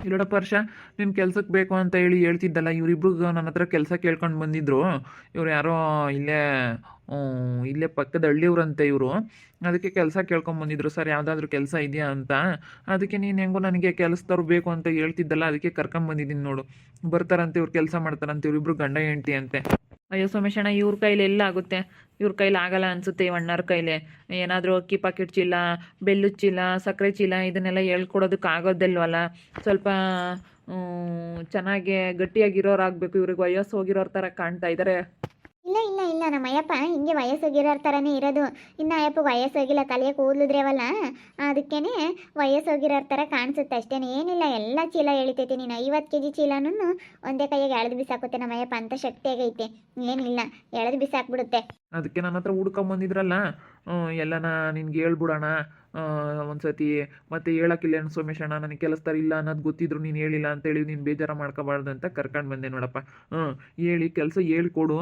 ಇಲ್ಲೋಡಪ್ಪ ಹರ್ಷ, ನಿನ್ನ ಕೆಲ್ಸಕ್ಕೆ ಬೇಕು ಅಂತ ಹೇಳಿ ಹೇಳ್ತಿದ್ದಲ್ಲ, ಇವರಿಬ್ರಿಗೂ ನನ್ನ ಹತ್ರ ಕೆಲಸ ಕೇಳ್ಕೊಂಡು ಬಂದಿದ್ರು. ಇವ್ರು ಯಾರೋ ಇಲ್ಲೇ ಇಲ್ಲೇ ಪಕ್ಕದ ಹಳ್ಳಿಯವ್ರಂತೆ ಇವರು. ಅದಕ್ಕೆ ಕೆಲಸ ಕೇಳ್ಕೊಂಡು ಬಂದಿದ್ರು, ಸರ್ ಯಾವುದಾದ್ರೂ ಕೆಲಸ ಇದೆಯಾ ಅಂತ. ಅದಕ್ಕೆ ನೀನು ಹೆಂಗೋ ನನಗೆ ಕೆಲಸದವ್ರು ಬೇಕು ಅಂತ ಹೇಳ್ತಿದ್ದಲ್ಲ, ಅದಕ್ಕೆ ಕರ್ಕೊಂಬಂದಿದ್ದೀನಿ ನೋಡು. ಬರ್ತಾರಂತೆ ಇವ್ರು, ಕೆಲಸ ಮಾಡ್ತಾರಂತೆ ಇವರಿಬ್ರು, ಗಂಡ ಹೆಂಡ್ತಿ ಅಂತೆ. ಅಯ್ಯೋ ಸೋಮೇಶಣ್ಣ, ಇವ್ರ ಕೈಲಿ ಎಲ್ಲ ಆಗುತ್ತೆ? ಇವ್ರ ಕೈಲಿ ಆಗಲ್ಲ ಅನ್ಸುತ್ತೆ, ಅಣ್ಣರ ಕೈಲಿ. ಏನಾದರೂ ಅಕ್ಕಿ ಪಾಕೆಟ್ ಚೀಲ, ಬೆಲ್ಲದ ಚೀಲ, ಸಕ್ಕರೆ ಚೀಲ ಇದನ್ನೆಲ್ಲ ಹೇಳ್ಕೊಡೋದಕ್ಕೆ ಆಗೋದಿಲ್ವಲ್ಲ. ಸ್ವಲ್ಪ ಚೆನ್ನಾಗಿ ಗಟ್ಟಿಯಾಗಿರೋರಾಗಬೇಕು. ಇವ್ರಿಗೆ ವಯಸ್ಸು ಹೋಗಿರೋರ ಥರ ಕಾಣ್ತಾ ಇದ್ದಾರೆ. ಇಲ್ಲ ಇಲ್ಲ ಇಲ್ಲ, ನಮ್ಮ ಅಯ್ಯಪ್ಪ ಹಿಂಗೆ ವಯಸ್ಸೋಗಿರೋರ ಥರನೇ ಇರೋದು. ಇನ್ನು ಅಯ್ಯಪ್ಪ ವಯಸ್ಸೋಗಿಲ್ಲ, ತಲೆಗೆ ಕೂದಲಿದ್ರೇವಲ್ಲ, ಅದಕ್ಕೇನೆ ವಯಸ್ಸೋಗಿರೋರ ಥರ ಕಾಣಿಸುತ್ತೆ ಅಷ್ಟೇನೆ. ಏನಿಲ್ಲ, ಎಲ್ಲ ಚೀಲ ಎಳಿತೈತೆ. ನೀನು 50 kg ಚೀಲನೂ ಒಂದೇ ಕೈಯಾಗೆ ಎಳೆದು ಬಿಸಾಕುತ್ತೆ ನಮ್ಮ ಅಯ್ಯಪ್ಪ, ಅಂತ ಶಕ್ತಿ ಆಗೈತೆ. ಏನಿಲ್ಲ, ಎಳೆದು ಬಿಸಾಕ್ಬಿಡುತ್ತೆ. ಅದಕ್ಕೆ ನನ್ನ ಹತ್ರ ಹುಡ್ಕೊಂಬಂದಿದ್ರಲ್ಲ, ಎಲ್ಲನ ನಿನ್ಗೆ ಹೇಳ್ಬಿಡೋಣ ಒಂದ್ಸತಿ. ಮತ್ತೆ ಹೇಳಕ್ಕಿಲ್ಲ ಸೋಮೇಶಣ್ಣ, ನನಗೆ ಕೆಲಸದಾರ ಇಲ್ಲ ಅನ್ನೋದು ಗೊತ್ತಿದ್ರು ನೀನು ಹೇಳಿಲ್ಲ ಅಂತೇಳಿ ನೀನು ಬೇಜಾರ ಮಾಡ್ಕೋಬಾರ್ದು ಅಂತ ಕರ್ಕೊಂಡು ಬಂದೆ ನೋಡಪ್ಪ. ಹೇಳಿ ಕೆಲಸ ಹೇಳ್ಕೊಡು,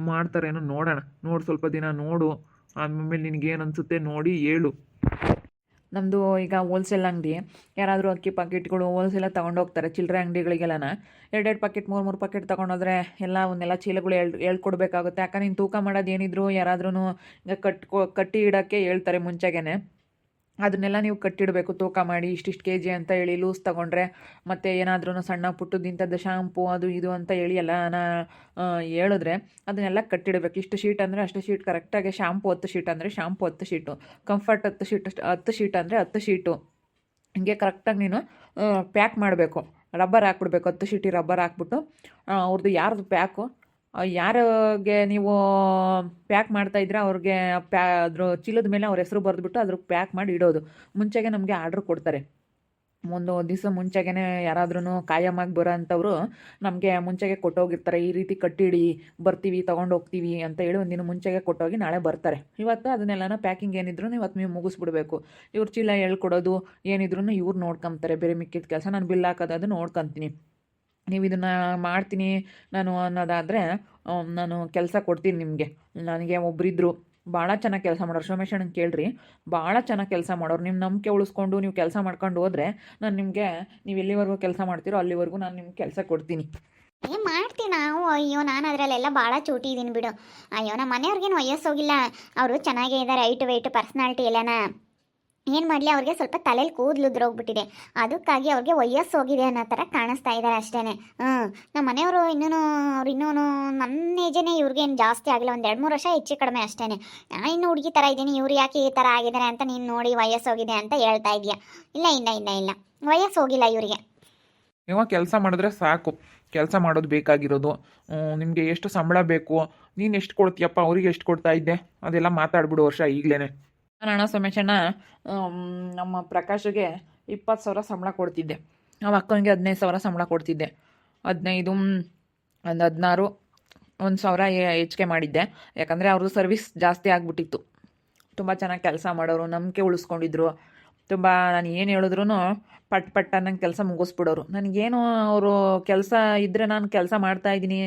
ಮಾಡ್ತಾರೇನೋ ನೋಡೋಣ. ನೋಡು, ಸ್ವಲ್ಪ ದಿನ ನೋಡು, ಆಮೇಲೆ ನಿನಗೇನು ಅನಿಸುತ್ತೆ ನೋಡಿ ಹೇಳು. ನಮ್ಮದು ಈಗ ಹೋಲ್ಸೇಲ್ ಅಂಗಡಿ. ಯಾರಾದರೂ ಅಕ್ಕಿ ಪಾಕೆಟ್ಗಳು ಹೋಲ್ಸೇಲಾಗಿ ತೊಗೊಂಡೋಗ್ತಾರೆ ಚಿಲ್ಲರೆ ಅಂಗಡಿಗಳಿಗೆಲ್ಲನ. 2 ಪಾಕೆಟ್ 3 ಪಾಕೆಟ್ ತೊಗೊಂಡೋದ್ರೆ ಎಲ್ಲ ಅವನ್ನೆಲ್ಲ ಚೀಲಗಳು ಹೇಳ್ಕೊಡ್ಬೇಕಾಗುತ್ತೆ. ಯಾಕೆ ನೀನು ತೂಕ ಮಾಡೋದು ಏನಿದ್ರು ಯಾರಾದ್ರೂ ಈಗ ಕಟ್ಟಿ ಇಡೋಕ್ಕೆ ಹೇಳ್ತಾರೆ ಮುಂಚೆಗೇ. ಅದನ್ನೆಲ್ಲ ನೀವು ಕಟ್ಟಿಡಬೇಕು, ತೂಕ ಮಾಡಿ ಇಷ್ಟಿಷ್ಟು kg ಅಂತ ಹೇಳಿ. ಲೂಸ್ ತೊಗೊಂಡ್ರೆ ಮತ್ತು ಏನಾದ್ರೂ ಸಣ್ಣ ಪುಟ್ಟದಿಂಥದ್ದು ಶಾಂಪು ಅದು ಇದು ಅಂತ ಹೇಳಿ ಎಲ್ಲ ಹೇಳಿದ್ರೆ ಅದನ್ನೆಲ್ಲ ಕಟ್ಟಿಡಬೇಕು. ಇಷ್ಟು ಶೀಟ್ ಅಂದರೆ ಅಷ್ಟು ಶೀಟ್ ಕರೆಕ್ಟಾಗಿ. ಶಾಂಪು 10 ಶೀಟ್ ಅಂದರೆ ಶಾಂಪು 10 ಶೀಟು, ಕಂಫರ್ಟ್ 10 ಶೀಟ್ ಅಂದರೆ 10 ಶೀಟು. ಹಿಂಗೆ ಕರೆಕ್ಟಾಗಿ ನೀನು ಪ್ಯಾಕ್ ಮಾಡಬೇಕು. ರಬ್ಬರ್ ಹಾಕ್ಬಿಡ್ಬೇಕು, 10 ಶೀಟಿ ರಬ್ಬರ್ ಹಾಕ್ಬಿಟ್ಟು ಅವ್ರದ್ದು ಯಾರ್ದು ಪ್ಯಾಕು, ಯಾರಿಗೆ ನೀವು ಪ್ಯಾಕ್ ಮಾಡ್ತಾಯಿದ್ರೆ ಅವ್ರಿಗೆ ಅದ್ರ ಚೀಲದ ಮೇಲೆ ಅವ್ರ ಹೆಸರು ಬರೆದ್ಬಿಟ್ಟು ಅದ್ರ ಪ್ಯಾಕ್ ಮಾಡಿ ಇಡೋದು. ಮುಂಚೆಗೆ ನಮಗೆ ಆರ್ಡ್ರ್ ಕೊಡ್ತಾರೆ. ಒಂದು ದಿವಸ ಮುಂಚೆಗೇ ಯಾರಾದ್ರೂ ಕಾಯಮಾಗಿ ಬರೋ ಅಂಥವ್ರು ನಮಗೆ ಮುಂಚೆಗೆ ಕೊಟ್ಟೋಗಿರ್ತಾರೆ. ಈ ರೀತಿ ಕಟ್ಟಿಡಿ, ಬರ್ತೀವಿ, ತೊಗೊಂಡು ಹೋಗ್ತೀವಿ ಅಂತ ಹೇಳಿ ಒಂದಿನ ಮುಂಚೆಗೆ ಕೊಟ್ಟೋಗಿ ನಾಳೆ ಬರ್ತಾರೆ. ಇವತ್ತು ಅದನ್ನೆಲ್ಲನ ಪ್ಯಾಕಿಂಗ್ ಏನಿದ್ರು ಇವತ್ತು ನೀವು ಮುಗಿಸ್ಬಿಡ್ಬೇಕು. ಇವ್ರ ಚೀಲ ಹೇಳ್ಕೊಡೋದು ಏನಿದ್ರು ಇವ್ರು ನೋಡ್ಕೊತಾರೆ. ಬೇರೆ ಮಿಕ್ಕಿದ ಕೆಲಸ ನಾನು ಬಿಲ್ ಹಾಕೋದು ಅದು ನೋಡ್ಕೊತೀನಿ. ನೀವು ಇದನ್ನು ಮಾಡ್ತೀನಿ ನಾನು ಅನ್ನೋದಾದರೆ ನಾನು ಕೆಲಸ ಕೊಡ್ತೀನಿ ನಿಮಗೆ. ನನಗೆ ಒಬ್ಬರಿದ್ದರು, ಭಾಳ ಚೆನ್ನಾಗಿ ಕೆಲಸ ಮಾಡೋರು. ಸೋಮೇಶಣ್ಣನ ಕೇಳ್ರಿ, ಭಾಳ ಚೆನ್ನಾಗಿ ಕೆಲಸ ಮಾಡೋರು. ನಿಮ್ಮ ನಂಬಿಕೆ ಉಳಿಸ್ಕೊಂಡು ನೀವು ಕೆಲಸ ಮಾಡ್ಕೊಂಡು ಹೋದರೆ ನಾನು ನಿಮಗೆ, ನೀವು ಎಲ್ಲಿವರೆಗೂ ಕೆಲಸ ಮಾಡ್ತೀರೋ ಅಲ್ಲಿವರೆಗೂ ನಾನು ನಿಮ್ಗೆ ಕೆಲಸ ಕೊಡ್ತೀನಿ. ಮಾಡ್ತೀವಿ ನಾವು. ಅಯ್ಯೋ, ನಾನು ಅದರಲ್ಲೆಲ್ಲ ಭಾಳ ಚೂಟಿ ಇದ್ದೀನಿ ಬಿಡು. ಅಯ್ಯೋ, ನಮ್ಮ ಮನೆಯವ್ರಿಗೇನು ವಯಸ್ಸೋಗಿಲ್ಲ, ಅವರು ಚೆನ್ನಾಗೇ ಇದ್ದಾರೆ. ಹೈಟು ವೆಯ್ಟು ಪರ್ಸ್ನಾಲಿಟಿ ಎಲ್ಲನ. ಏನು ಮಾಡಲಿ, ಅವ್ರಿಗೆ ಸ್ವಲ್ಪ ತಲೆಯಲ್ಲಿ ಕೂದಲು ಉದ್ರೋಗ್ಬಿಟ್ಟಿದೆ, ಅದಕ್ಕಾಗಿ ಅವ್ರಿಗೆ ವಯಸ್ಸೋಗಿದೆ ಅನ್ನೋ ಥರ ಕಾಣಿಸ್ತಾ ಇದ್ದಾರೆ ಅಷ್ಟೇ. ನಮ್ಮ ಮನೆಯವರು ಇನ್ನೂ ನನ್ನ ಏಜನೇ, ಇವ್ರಿಗೇನು ಜಾಸ್ತಿ ಆಗಿಲ್ಲ, ಒಂದು 2-3 ವರ್ಷ ಹೆಚ್ಚು ಕಡಿಮೆ ಅಷ್ಟೇ. ನಾನು ಇನ್ನೂ ಹುಡುಗಿ ಥರ ಇದ್ದೀನಿ, ಇವ್ರು ಯಾಕೆ ಈ ಥರ ಆಗಿದ್ದಾರೆ ಅಂತ ನೀನು ನೋಡಿ ವಯಸ್ಸೋಗಿದೆ ಅಂತ ಹೇಳ್ತಾ ಇದೆಯಾ? ಇಲ್ಲ ಇಲ್ಲ ಇಲ್ಲ ಇಲ್ಲ, ವಯಸ್ಸೋಗಿಲ್ಲ ಇವರಿಗೆ. ಇವಾಗ ಕೆಲಸ ಮಾಡಿದ್ರೆ ಸಾಕು, ಕೆಲಸ ಮಾಡೋದು ಬೇಕಾಗಿರೋದು. ನಿಮಗೆ ಎಷ್ಟು ಸಂಬಳ ಬೇಕು, ನೀನು ಎಷ್ಟು ಕೊಡ್ತೀಯಪ್ಪ, ಅವ್ರಿಗೆ ಎಷ್ಟು ಕೊಡ್ತಾ ಇದ್ದೆ, ಅದೆಲ್ಲ ಮಾತಾಡ್ಬಿಡು ವರ್ಷ ಈಗಲೇ. ನಾನು ಸೋಮೇಶಣ್ಣ ನಮ್ಮ ಪ್ರಕಾಶ್ಗೆ 20,000 ಸಂಬಳ ಕೊಡ್ತಿದ್ದೆ. ನಮ್ಮ ಅಕ್ಕನಿಗೆ 15,000 ಸಂಬಳ ಕೊಡ್ತಿದ್ದೆ. 15, ಒಂದು 16, 1,000 ಹೆಚ್ಚಿಗೆ ಮಾಡಿದ್ದೆ. ಯಾಕಂದರೆ ಅವ್ರದ್ದು ಸರ್ವಿಸ್ ಜಾಸ್ತಿ ಆಗಿಬಿಟ್ಟಿತ್ತು. ತುಂಬ ಚೆನ್ನಾಗಿ ಕೆಲಸ ಮಾಡೋರು, ನಂಬಿಕೆ ಉಳಿಸ್ಕೊಂಡಿದ್ರು. ತುಂಬ ನಾನು ಏನು ಹೇಳಿದ್ರು ಪಟ್ ಅನ್ನಂಗೆ ಕೆಲಸ ಮುಗಿಸ್ಬಿಡೋರು. ನನಗೇನು ಅವರು ಕೆಲಸ ಇದ್ದರೆ ನಾನು ಕೆಲಸ ಮಾಡ್ತಾಯಿದ್ದೀನಿ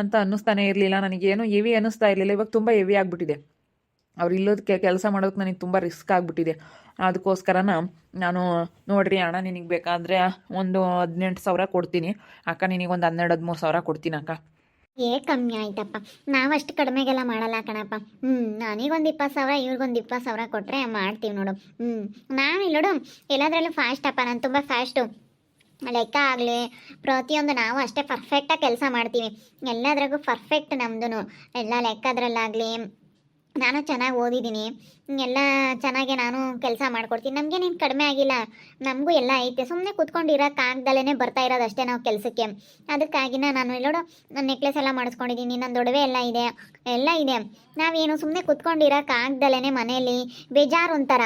ಅಂತ ಅನ್ನಿಸ್ತಾನೆ ಇರಲಿಲ್ಲ. ನನಗೇನು ಹೆವಿ ಅನ್ನಿಸ್ತಾ ಇರಲಿಲ್ಲ. ಇವಾಗ ತುಂಬ ಹೆವಿ ಆಗಿಬಿಟ್ಟಿದೆ. ಅವ್ರು ಇಲ್ಲೋದಕ್ಕೆ ಕೆಲಸ ಮಾಡೋಕ್ಕೆ ನನಗೆ ತುಂಬ ರಿಸ್ಕ್ ಆಗಿಬಿಟ್ಟಿದೆ. ಅದಕ್ಕೋಸ್ಕರನ ನಾನು, ನೋಡಿರಿ ಅಣ್ಣ, ನಿನಗೆ ಬೇಕಾದರೆ ಒಂದು 18,000 ಕೊಡ್ತೀನಿ ಅಕ್ಕ, ನಿನಗೊಂದು 12-13,000 ಕೊಡ್ತೀನಿ ಅಕ್ಕ. ಕಮ್ಮಿ ಆಯ್ತಪ್ಪ, ನಾವಷ್ಟು ಕಡಿಮೆಗೆಲ್ಲ ಮಾಡಲ್ಲ ಕಣಪ್ಪ. ನನಗೊಂದು 20,000, ಇವ್ರಿಗೊಂದು 20,000 ಕೊಟ್ಟರೆ ಮಾಡ್ತೀವಿ ನೋಡು. ನಾವಿಲ್ಲ ನೋಡು, ಎಲ್ಲದರಲ್ಲೂ ಫಾಸ್ಟಪ್ಪ, ನಾನು ತುಂಬ ಫಾಸ್ಟು. ಲೆಕ್ಕ ಆಗಲಿ ಪ್ರತಿಯೊಂದು ನಾವು ಅಷ್ಟೇ ಪರ್ಫೆಕ್ಟಾಗಿ ಕೆಲಸ ಮಾಡ್ತೀವಿ. ಎಲ್ಲದ್ರಾಗೂ ಪರ್ಫೆಕ್ಟ್ ನಮ್ಮದು. ಎಲ್ಲ ಲೆಕ್ಕದ್ರಲ್ಲಾಗಲಿ ನಾನು ಚೆನ್ನಾಗಿ ಓದಿದ್ದೀನಿ, ಎಲ್ಲ ಚೆನ್ನಾಗೆ ನಾನು ಕೆಲಸ ಮಾಡ್ಕೊಡ್ತೀನಿ. ನಮಗೆ ನೀನು ಕಡಿಮೆ ಆಗಿಲ್ಲ, ನಮಗೂ ಎಲ್ಲ ಐತೆ. ಸುಮ್ಮನೆ ಕೂತ್ಕೊಂಡಿರೋಕ್ಕಾಗ್ದಲೇ ಬರ್ತಾ ಇರೋದು ಅಷ್ಟೇ ನಾವು ಕೆಲಸಕ್ಕೆ. ಅದಕ್ಕಾಗಿನ ನಾನು ಎಲ್ಲೋಡು ನನ್ನ ನೆಕ್ಲೆಸ್ ಎಲ್ಲ ಮಾಡಿಸ್ಕೊಂಡಿದ್ದೀನಿ, ನನ್ನ ಒಡವೆ ಎಲ್ಲ ಇದೆ, ಎಲ್ಲ ಇದೆ. ನಾವೇನು ಸುಮ್ಮನೆ ಕೂತ್ಕೊಂಡಿರೋಕ್ಕಾಗ್ದಲೇ ಮನೆಯಲ್ಲಿ ಬೇಜಾರು ಒಂಥರ,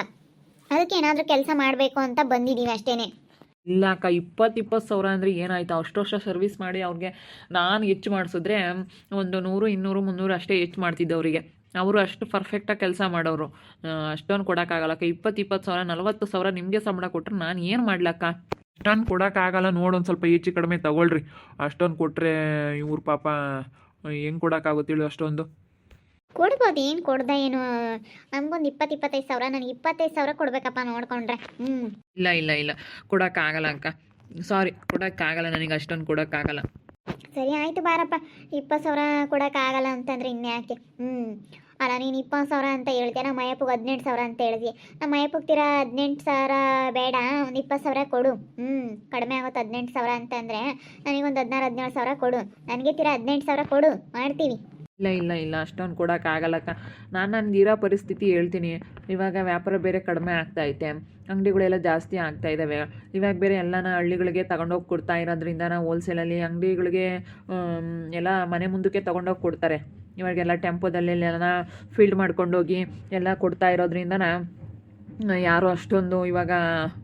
ಅದಕ್ಕೆ ಏನಾದರೂ ಕೆಲಸ ಮಾಡಬೇಕು ಅಂತ ಬಂದಿದ್ದೀವಿ ಅಷ್ಟೇ. ಇಲ್ಲ ಅಕ್ಕ, 20,000 ಅಂದರೆ ಏನಾಯ್ತು? ಅಷ್ಟು ವರ್ಷ ಸರ್ವಿಸ್ ಮಾಡಿ ಅವ್ರಿಗೆ ನಾನು ಹೆಚ್ಚು ಮಾಡಿಸಿದ್ರೆ ಒಂದು 100, 200, 300 ಅಷ್ಟೇ ಹೆಚ್ಚು ಮಾಡ್ತಿದ್ದೆ ಅವರಿಗೆ. ಅವರು ಅಷ್ಟು ಪರ್ಫೆಕ್ಟಾಗಿ ಕೆಲಸ ಮಾಡೋರು. ಅಷ್ಟೊಂದು ಕೊಡೋಕ್ಕಾಗಲ್ಲಕ್ಕ. 20,000, 40,000 ನಿಮಗೆ ಸಂಬಳ ಕೊಟ್ಟರೆ ನಾನು ಏನು ಮಾಡ್ಲಕ್ಕ? ಅಷ್ಟೊಂದು ಕೊಡೋಕ್ಕಾಗಲ್ಲ, ನೋಡೊಂದು ಸ್ವಲ್ಪ ಹೆಚ್ಚು ಕಡಿಮೆ ತಗೊಳ್ರಿ. ಅಷ್ಟೊಂದು ಕೊಟ್ಟರೆ ಇವ್ರ ಪಾಪ ಹೆಂಗೆ ಕೊಡೋಕ್ಕಾಗುತ್ತಿಲ್ಲ ಅಷ್ಟೊಂದು? ಕೊಡ್ಬೋದು, ಏನು ಕೊಡ್ದೆ ಏನು. ನಮಗೊಂದು 20-25,000, ನನಗೆ 25,000 ಕೊಡ್ಬೇಕಪ್ಪ ನೋಡ್ಕೊಂಡ್ರೆ. ಇಲ್ಲ ಇಲ್ಲ ಇಲ್ಲ, ಕೊಡೋಕ್ಕಾಗಲ್ಲ ಅಕ್ಕ. ಸಾರಿ, ಕೊಡೋಕ್ಕಾಗಲ್ಲ, ನನಗೆ ಅಷ್ಟೊಂದು ಕೊಡೋಕ್ಕಾಗಲ್ಲ. ಸರಿ ಆಯಿತು ಬಾರಪ್ಪ. 20,000 ಕೊಡೋಕ್ಕಾಗಲ್ಲ ಅಂತಂದರೆ ಇನ್ಯಾಕೆ. ಅಲ್ಲ ನೀನು 20,000 ಅಂತ ಹೇಳ್ತೀಯ, ನಮ್ಮ ಅಯ್ಯಪ್ಪಗೆ 18,000 ಅಂತ ಹೇಳಿದ್ವಿ. ನಮ್ಮ ಅಯ್ಯಪ್ಪಗೆ ತೀರಾ 18,000 ಬೇಡ, ಒಂದು 20,000 ಕೊಡು. ಕಡಿಮೆ ಆಗುತ್ತೆ 18,000 ಅಂತಂದರೆ ನನಗೊಂದು 16,000 17,000 ಕೊಡು. ನನಗೆ ತೀರಾ 18,000 ಕೊಡು, ಮಾಡ್ತೀವಿ. ಇಲ್ಲ ಇಲ್ಲ ಇಲ್ಲ, ಅಷ್ಟೊಂದು ಕೊಡೋಕ್ಕಾಗಲ್ಲಕ್ಕ. ನಾನು ನನಗಿರೋ ಪರಿಸ್ಥಿತಿ ಹೇಳ್ತೀನಿ. ಇವಾಗ ವ್ಯಾಪಾರ ಬೇರೆ ಕಡಿಮೆ ಆಗ್ತಾಯಿದೆ, ಅಂಗಡಿಗಳೆಲ್ಲ ಜಾಸ್ತಿ ಆಗ್ತಾ ಇದ್ದಾವೆ. ಇವಾಗ ಬೇರೆ ಎಲ್ಲನ ಹಳ್ಳಿಗಳಿಗೆ ತಗೊಂಡೋಗಿ ಕೊಡ್ತಾ ಇರೋದ್ರಿಂದ ನಾವು ಹೋಲ್ಸೇಲಲ್ಲಿ ಅಂಗಡಿಗಳಿಗೆ ಎಲ್ಲ ಮನೆ ಮುಂದಕ್ಕೆ ತೊಗೊಂಡೋಗಿ ಕೊಡ್ತಾರೆ. ಇವಾಗೆಲ್ಲ ಟೆಂಪೋದಲ್ಲೆಲ್ಲ ಫೀಲ್ಡ್ ಮಾಡ್ಕೊಂಡೋಗಿ ಎಲ್ಲ ಕೊಡ್ತಾ ಇರೋದ್ರಿಂದ ಯಾರು ಅಷ್ಟೊಂದು ಇವಾಗ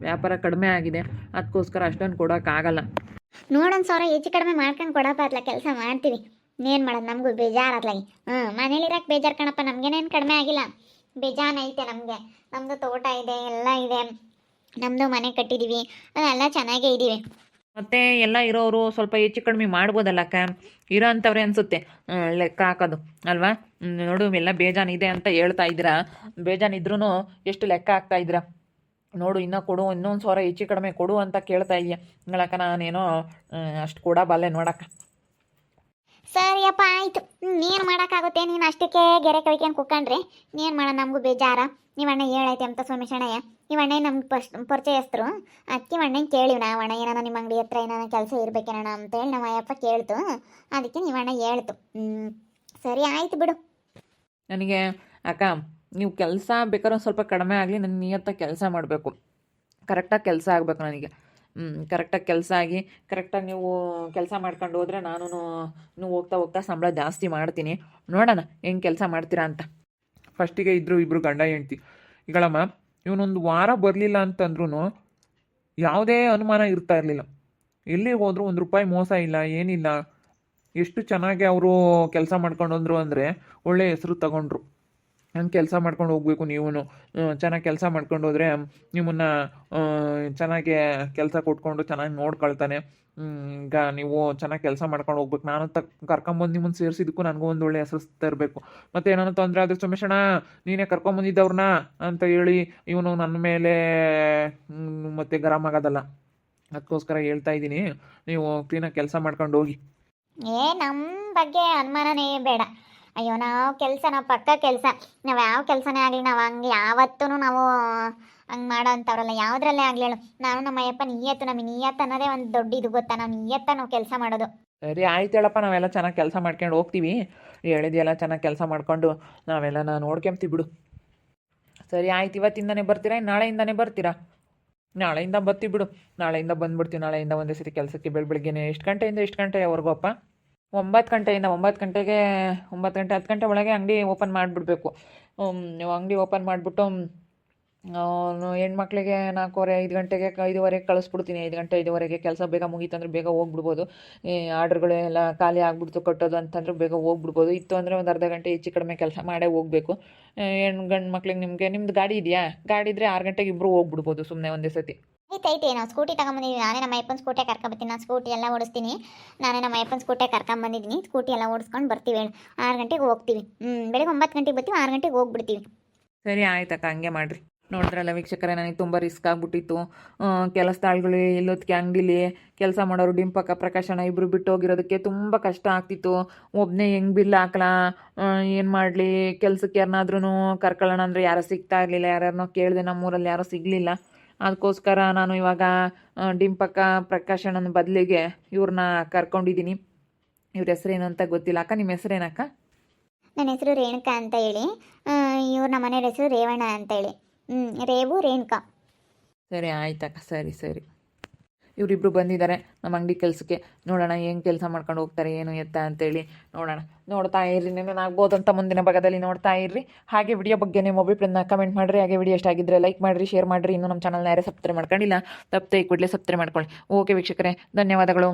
ವ್ಯಾಪಾರ ಕಡಿಮೆ ಆಗಿದೆ, ಅದಕ್ಕೋಸ್ಕರ ಅಷ್ಟೊಂದು ಕೊಡೋಕ್ಕಾಗಲ್ಲ. ನೋಡೊಂದು 1,000 ಹೆಚ್ಚು ಕಡಿಮೆ ಮಾಡ್ಕೊಂಡು ಕೊಡಪ್ಪ, ಅತ್ಲ ಕೆಲಸ ಮಾಡ್ತೀವಿ. ಏನು ಮಾಡೋದು, ನಮಗೂ ಬೇಜಾರು ಅತ್ಲಾಗಿ. ಮನೇಲಿರೋಕೆ ಬೇಜಾರು ಕಣಪ್ಪ, ನಮಗೇನೇನು ಕಡಿಮೆ ಆಗಿಲ್ಲ, ಬೇಜಾನ್ ಐತೆ ನಮಗೆ. ನಮ್ಮದು ತೋಟ ಇದೆ, ಎಲ್ಲ ಇದೆ, ನಮ್ಮದು ಮನೆ ಕಟ್ಟಿದ್ದೀವಿ, ಅದೆಲ್ಲ ಚೆನ್ನಾಗೇ ಇದ್ದೀವಿ. ಮತ್ತು ಎಲ್ಲ ಇರೋರು ಸ್ವಲ್ಪ ಹೆಚ್ಚು ಕಡಿಮೆ ಮಾಡ್ಬೋದಲ್ಲಕ್ಕ, ಇರೋ ಅಂಥವ್ರೆ ಅನಿಸುತ್ತೆ ಲೆಕ್ಕ ಹಾಕೋದು ಅಲ್ವಾ. ನೋಡು ಎಲ್ಲ ಬೇಜಾನಿದೆ ಅಂತ ಹೇಳ್ತಾ ಇದ್ದೀರಾ, ಬೇಜಾನಿದ್ರೂ ಎಷ್ಟು ಲೆಕ್ಕ ಹಾಕ್ತಾ ಇದ್ದೀರಾ ನೋಡು. ಇನ್ನೂ ಕೊಡು, ಇನ್ನೊಂದು 1,000 ಹೆಚ್ಚು ಕಡಿಮೆ ಕೊಡು ಅಂತ ಕೇಳ್ತಾ ಇದೆಯಾ. ಹೇಳಕ್ಕ ನಾನೇನೋ ಅಷ್ಟು ಕೊಡಬಲ್ಲೆ ನೋಡಕ್ಕ. ಸರಿಯಪ್ಪ ಆಯಿತು, ನೀನು ಮಾಡೋಕ್ಕಾಗುತ್ತೆ. ನೀನು ಅಷ್ಟಕ್ಕೆ ಗೆರೆ ಕವಿಕೊಂಡು ಕುಕ್ಕಂಡ್ರೆ ನೀನು ಮಾಡೋಣ, ನಮಗೂ ಬೇಜಾರ. ನೀವು ಅಣ್ಣ ಹೇಳೈತೆ ಅಂತ ಸೋಮೇಶಣ್ಣಯ್ಯ, ನೀವು ಅಣ್ಣ ನಮ್ಗೆ ಪರಿಚಯಸ್ಥರು, ಅದಕ್ಕೆ ಅಣ್ಣನ ಕೇಳಿವಿ ನಾವು. ಅಣ್ಣ ಏನಾನ ನಿಮ್ಮ ಅಂಗಡಿ ಹತ್ರ ಏನಾನ ಕೆಲಸ ಇರ್ಬೇಕೇನಣ್ಣ ಅಂತೇಳಿ ನಮ್ಮ ಅಯ್ಯಪ್ಪ ಕೇಳ್ತು, ಅದಕ್ಕೆ ನೀವು ಅಣ್ಣ ಹೇಳ್ತು. ಸರಿ ಆಯಿತು ಬಿಡು. ನನಗೆ ಅಕ್ಕ, ನೀವು ಕೆಲಸ ಬೇಕಾದ್ರೆ ಒಂದು ಸ್ವಲ್ಪ ಕಡಿಮೆ ಆಗಲಿ, ನನ್ನ ನಿಯತ್ತಾಗಿ ಕೆಲಸ ಮಾಡಬೇಕು, ಕರೆಕ್ಟಾಗಿ ಕೆಲಸ ಆಗಬೇಕು ನನಗೆ. ಕರೆಕ್ಟಾಗಿ ಕೆಲಸ ಆಗಿ ಕರೆಕ್ಟಾಗಿ ನೀವು ಕೆಲಸ ಮಾಡ್ಕೊಂಡು ಹೋದರೆ ನಾನು ನೀವು ಹೋಗ್ತಾ ಹೋಗ್ತಾ ಸಂಬಳ ಜಾಸ್ತಿ ಮಾಡ್ತೀನಿ. ನೋಡೋಣ ಹೆಂಗೆ ಕೆಲಸ ಮಾಡ್ತೀರಾ ಅಂತ. ಫಸ್ಟಿಗೆ ಇದ್ದರು ಇಬ್ಬರು ಗಂಡ ಹೆಂಡ್ತಿ. ಈಗಳಮ್ಮ ಇವನೊಂದು ವಾರ ಬರಲಿಲ್ಲ ಅಂತಂದ್ರೂ ಯಾವುದೇ ಅನುಮಾನ ಇರ್ತಾ ಇರಲಿಲ್ಲ. ಎಲ್ಲಿ ಹೋದರೂ ₹1 ಮೋಸ ಇಲ್ಲ, ಏನಿಲ್ಲ. ಎಷ್ಟು ಚೆನ್ನಾಗಿ ಅವರು ಕೆಲಸ ಮಾಡ್ಕೊಂಡು ಹೋದ್ರು ಅಂದರೆ ಒಳ್ಳೆ ಹೆಸರು ತಗೊಂಡ್ರು. ಹಂಗೆ ಕೆಲಸ ಮಾಡ್ಕೊಂಡು ಹೋಗ್ಬೇಕು. ನೀವು ಚೆನ್ನಾಗಿ ಕೆಲಸ ಮಾಡ್ಕೊಂಡು ಹೋದರೆ ನಿಮ್ಮನ್ನು ಚೆನ್ನಾಗಿ ಕೆಲಸ ಕೊಟ್ಕೊಂಡು ಚೆನ್ನಾಗಿ ನೋಡ್ಕೊಳ್ತಾನೆ. ಈಗ ನೀವು ಚೆನ್ನಾಗಿ ಕೆಲಸ ಮಾಡ್ಕೊಂಡು ಹೋಗ್ಬೇಕು. ನಾನು ಕರ್ಕೊಂಬಂದು ನಿಮ್ಮನ್ನು ಸೇರಿಸಿದ್ದಕ್ಕೂ ನನಗೂ ಒಂದು ಒಳ್ಳೆ ಹೆಸರು ತರಬೇಕು. ಮತ್ತು ಏನಾದ್ರು ತೊಂದರೆ ಆದರೆ ಸೋಮೇಶಣ್ಣ ನೀನೇ ಕರ್ಕೊಂಬಂದಿದ್ದವ್ರನ್ನ ಅಂತ ಹೇಳಿ ಇವನು ನನ್ನ ಮೇಲೆ ಮತ್ತೆ ಗರಂ ಆಗೋದಲ್ಲ. ಅದಕ್ಕೋಸ್ಕರ ಹೇಳ್ತಾ ಇದ್ದೀನಿ, ನೀವು ಕ್ಲೀನಾಗಿ ಕೆಲಸ ಮಾಡ್ಕೊಂಡು ಹೋಗಿ. ನಮ್ಮ ಬಗ್ಗೆ ಅನುಮಾನನೇ ಬೇಡ. ಅಯ್ಯೋ, ನಾವು ಪಕ್ಕ ಕೆಲಸ, ನಾವು ಯಾವ ಕೆಲಸನೇ ಆಗಲಿ ನಾವು ಹಂಗೆ ಯಾವತ್ತೂ ನಾವು ಹಂಗೆ ಮಾಡೋ ಅಂಥವ್ರಲ್ಲ, ಯಾವುದ್ರಲ್ಲೇ ಆಗಲಿ ಹೇಳು. ನಾನು ನಮ್ಮ ಅಯ್ಯಪ್ಪ ನಿಯತ್ತು, ನಮಗೆ ನಿಯತ್ತು ಅನ್ನೋದೇ ಒಂದು ದೊಡ್ಡ ಇದು ಗೊತ್ತಾ, ನಾವು ನಿಯತ್ತ ನಾವು ಕೆಲಸ ಮಾಡೋದು. ಸರಿ ಆಯ್ತು ಹೇಳಪ್ಪ, ನಾವೆಲ್ಲ ಚೆನ್ನಾಗಿ ಕೆಲಸ ಮಾಡ್ಕೊಂಡು ಹೋಗ್ತೀವಿ. ಹೇಳಿದೆಲ್ಲ ಚೆನ್ನಾಗಿ ಕೆಲಸ ಮಾಡ್ಕೊಂಡು ನಾವೆಲ್ಲ ನೋಡ್ಕೊಂತೀವಿ ಬಿಡು. ಸರಿ ಆಯ್ತು, ಇವತ್ತಿಂದನೇ ಬರ್ತೀರಾ, ನಾಳೆಯಿಂದನೇ ಬರ್ತೀರಾ? ನಾಳೆಯಿಂದ ಬರ್ತೀವಿ ಬಿಡು, ನಾಳೆಯಿಂದ ಬಂದುಬಿಡ್ತೀವಿ. ನಾಳೆಯಿಂದ ಒಂದೇ ಸತಿ ಕೆಲಸಕ್ಕೆ ಬೆಳಗ್ಗೆನೇ. ಎಷ್ಟು ಗಂಟೆಯಿಂದ ಎಷ್ಟು ಗಂಟೆವರೆಗೂ ಅಪ್ಪ? 9 ಗಂಟೆಯಿಂದ 9 ಗಂಟೆಗೆ, 9 ಗಂಟೆ 10 ಗಂಟೆ ಒಳಗೆ ಅಂಗಡಿ ಓಪನ್ ಮಾಡಿಬಿಡ್ಬೇಕು. ಅಂಗಡಿ ಓಪನ್ ಮಾಡಿಬಿಟ್ಟು ಹೆಣ್ಮಕ್ಳಿಗೆ 4:15 5 ಗಂಟೆಗೆ 5:15 ಕಳಿಸ್ಬಿಡ್ತೀನಿ. 5 ಗಂಟೆ 5:15 ಕೆಲಸ ಬೇಗ ಮುಗೀತಂದ್ರೆ ಬೇಗ ಹೋಗ್ಬಿಡ್ಬೋದು. ಆರ್ಡ್ರ್ಗಳೆಲ್ಲ ಖಾಲಿ ಆಗ್ಬಿಡ್ತು ಕಟ್ಟೋದು ಅಂತಂದ್ರೆ ಬೇಗ ಹೋಗ್ಬಿಡ್ಬೋದು. ಇತ್ತು ಅಂದರೆ ಒಂದು ಅರ್ಧ ಗಂಟೆ ಹೆಚ್ಚು ಕಡಿಮೆ ಕೆಲಸ ಮಾಡೇ ಹೋಗಬೇಕು. ಗಂಡು ಮಕ್ಳಿಗೆ ನಿಮ್ಮದು ಗಾಡಿ ಇದೆಯಾ? ಗಾಡಿ ಇದ್ದರೆ 6 ಗಂಟೆಗೆ ಇಬ್ಬರು ಹೋಗ್ಬಿಡ್ಬೋದು ಸುಮ್ಮನೆ ಒಂದೇ ಸತಿ. ಐತೆ ನಾವು ಸ್ಕೂಟಿ ತಗೊಂಬಂದಿದ್ದೀವಿ. ನಾನೇ ನಮ್ಮ ಅಯ್ಯಪ್ಪನ ಸ್ಕೂಟಿ ಕರ್ಕೊಂಬರ್ತೀನಿ. ನಾನು ಸ್ಕೂಟಿ ಎಲ್ಲ ಓಡಿಸ್ತೀನಿ. ನಾನೇ ನಮ್ಮ ಅಯ್ಯಪ್ಪನ ಸ್ಕೂಟಿ ಕರ್ಕೊಂಬಂದಿದ್ದೀನಿ. ಸ್ಕೂಟಿ ಎಲ್ಲ ಓಡಿಸ್ಕೊಂಡು ಬರ್ತೀವಿ. 6 ಗಂಟೆಗೆ ಹೋಗ್ತೀವಿ. ಬೆಳಗ್ಗೆ 9 ಗಂಟೆಗೆ ಬರ್ತೀವಿ, 6 ಗಂಟೆಗೆ ಹೋಗ್ಬಿಡ್ತೀವಿ. ಸರಿ ಆಯ್ತಕ್ಕ, ಹಂಗೆ ಮಾಡಿರಿ. ನೋಡಿದ್ರಲ್ಲ ವೀಕ್ಷಕರೇ, ನನಗೆ ತುಂಬ ರಿಸ್ಕ್ ಆಗಿಬಿಟ್ಟಿತ್ತು. ಕೆಲಸದಾಳುಗಳು ಎಲ್ಲೊತ್ತಿಗೆ ಅಂಗಡಿಲಿ ಕೆಲಸ ಮಾಡೋರು ಡಿಂಪಕ್ಕ ಪ್ರಕಾಶಣ್ಣ ಇಬ್ಬರು ಬಿಟ್ಟು ಹೋಗಿರೋದಕ್ಕೆ ತುಂಬ ಕಷ್ಟ ಆಗ್ತಿತ್ತು. ಒಬ್ಬನೇ ಹೆಂಗೆ ಬಿಲ್ ಹಾಕ್ಲಾ, ಏನು ಮಾಡಲಿ, ಕೆಲಸಕ್ಕೆ ಯಾರನ್ನಾದ್ರೂ ಕರ್ಕೊಳ್ಳೋಣ ಅಂದರೆ ಯಾರೂ ಸಿಗ್ತಾ ಇರಲಿಲ್ಲ. ಯಾರ್ಯಾರನ್ನೋ ಕೇಳಿದೆ, ನಮ್ಮೂರಲ್ಲಿ ಯಾರೂ ಸಿಗಲಿಲ್ಲ. ಅದಕ್ಕೋಸ್ಕರ ನಾನು ಇವಾಗ ಡಿಂಪಕ್ಕ ಪ್ರಕಾಶಣ್ಣನ ಬದಲಿಗೆ ಇವ್ರನ್ನ ಕರ್ಕೊಂಡಿದ್ದೀನಿ. ಇವ್ರ ಹೆಸ್ರೇನು ಅಂತ ಗೊತ್ತಿಲ್ಲ. ಅಕ್ಕ, ನಿಮ್ಮ ಹೆಸ್ರೇನಕ್ಕ? ನನ್ನ ಹೆಸರು ರೇಣುಕಾ ಅಂತ ಹೇಳಿ. ಇವ್ರ ನಮ್ಮ ಮನೆಯವ್ರ ಹೆಸರು ರೇವಣ್ಣ ಅಂತ ಹೇಳಿ. ರೇವು ರೇಣುಕಾ. ಸರಿ ಆಯ್ತಕ್ಕ, ಸರಿ ಸರಿ. ಇವರಿಬ್ಬರು ಬಂದಿದ್ದಾರೆ ನಮ್ಮ ಅಂಗಡಿ ಕೆಲಸಕ್ಕೆ. ನೋಡೋಣ ಏನು ಕೆಲಸ ಮಾಡ್ಕೊಂಡು ಹೋಗ್ತಾರೆ, ಏನು ಎತ್ತ ಅಂತೇಳಿ ನೋಡೋಣ. ನೋಡ್ತಾ ಇರ್ರಿ, ನೆನಪಾಗ್ಬೋದು ಅಂತ ಮುಂದಿನ ಭಾಗದಲ್ಲಿ ನೋಡ್ತಾ ಇರ್ರಿ. ಹಾಗೆ ವಿಡಿಯೋ ಬಗ್ಗೆ ನಿಮ್ಮ ಒಬ್ಬಿಬ್ಬರನ್ನ ಕಮೆಂಟ್ ಮಾಡಿರಿ. ಹಾಗೆ ವಿಡಿಯೋ ಇಷ್ಟ ಆಗಿದ್ದರೆ ಲೈಕ್ ಮಾಡಿರಿ, ಶೇರ್ ಮಾಡಿರಿ. ಇನ್ನೂ ನಮ್ಮ ಚಾನಲ್ನ ಯಾರೇ ಸಬ್ಸ್ಕ್ರೈಬ್ ಮಾಡ್ಕೊಂಡಿಲ್ಲ, ತಪ್ಪದೆ ಈ ಕೂಡಲೇ ಸಬ್ಸ್ಕ್ರೈಬ್ ಮಾಡ್ಕೊಳ್ಳಿ. ಓಕೆ ವೀಕ್ಷಕರೇ, ಧನ್ಯವಾದಗಳು.